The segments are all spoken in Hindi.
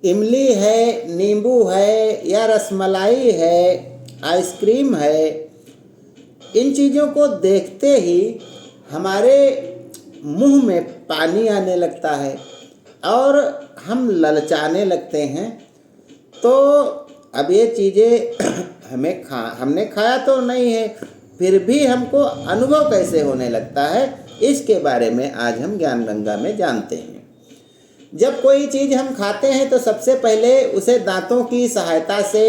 इमली है, नींबू है या रसमलाई है, आइसक्रीम है, इन चीज़ों को देखते ही हमारे मुंह में पानी आने लगता है और हम ललचाने लगते हैं। तो अब ये चीज़ें हमने खाया तो नहीं है, फिर भी हमको अनुभव कैसे होने लगता है, इसके बारे में आज हम ज्ञान गंगा में जानते हैं। जब कोई चीज़ हम खाते हैं तो सबसे पहले उसे दांतों की सहायता से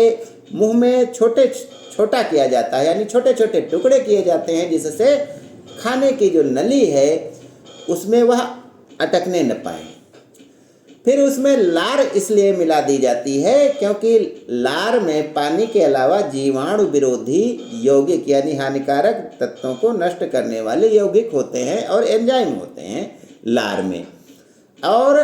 मुंह में छोटा किया जाता है, यानी छोटे छोटे टुकड़े किए जाते हैं, जिससे खाने की जो नली है उसमें वह अटकने न पाए। फिर उसमें लार इसलिए मिला दी जाती है क्योंकि लार में पानी के अलावा जीवाणु विरोधी यौगिक यानी हानिकारक तत्वों को नष्ट करने वाले यौगिक होते हैं और एंजाइम होते हैं लार में। और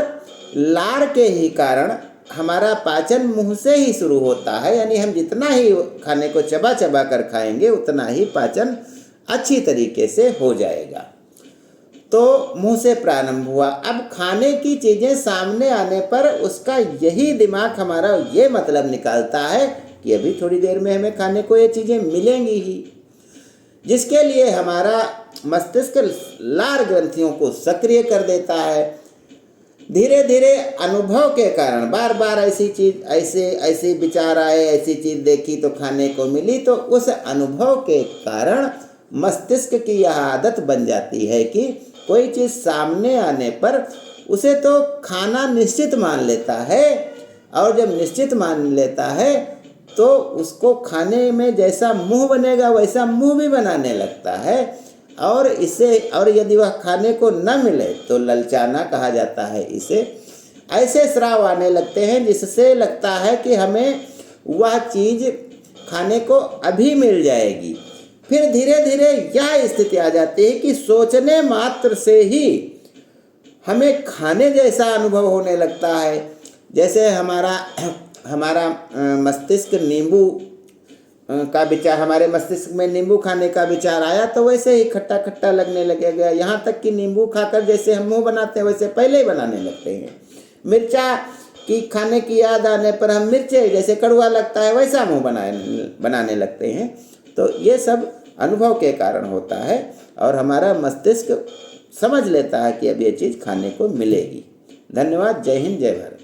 लार के ही कारण हमारा पाचन मुंह से ही शुरू होता है, यानी हम जितना ही खाने को चबा चबा कर खाएंगे उतना ही पाचन अच्छी तरीके से हो जाएगा। तो मुंह से प्रारंभ हुआ। अब खाने की चीज़ें सामने आने पर उसका यही दिमाग हमारा ये मतलब निकालता है कि अभी थोड़ी देर में हमें खाने को ये चीज़ें मिलेंगी ही, जिसके लिए हमारा मस्तिष्क लार ग्रंथियों को सक्रिय कर देता है। धीरे धीरे अनुभव के कारण बार बार ऐसी चीज़ ऐसे विचार आए, ऐसी चीज़ देखी तो खाने को मिली, तो उस अनुभव के कारण मस्तिष्क की यह आदत बन जाती है कि कोई चीज़ सामने आने पर उसे तो खाना निश्चित मान लेता है, और जब निश्चित मान लेता है तो उसको खाने में जैसा मुंह बनेगा वैसा मुंह भी बनाने लगता है। और यदि वह खाने को न मिले तो ललचाना कहा जाता है इसे। ऐसे स्राव आने लगते हैं जिससे लगता है कि हमें वह चीज़ खाने को अभी मिल जाएगी। फिर धीरे धीरे यह स्थिति आ जाती है कि सोचने मात्र से ही हमें खाने जैसा अनुभव होने लगता है। जैसे हमारा मस्तिष्क नींबू का विचार, हमारे मस्तिष्क में नींबू खाने का विचार आया तो वैसे ही खट्टा खट्टा लगने लगेगा। यहाँ तक कि नींबू खाकर जैसे हम मुंह बनाते हैं वैसे पहले ही बनाने लगते हैं। मिर्चा की खाने की याद आने पर हम मिर्चे जैसे कड़वा लगता है वैसा मुंह बनाने लगते हैं। तो ये सब अनुभव के कारण होता है और हमारा मस्तिष्क समझ लेता है कि अब ये चीज़ खाने को मिलेगी। धन्यवाद। जय हिंद, जय भारत।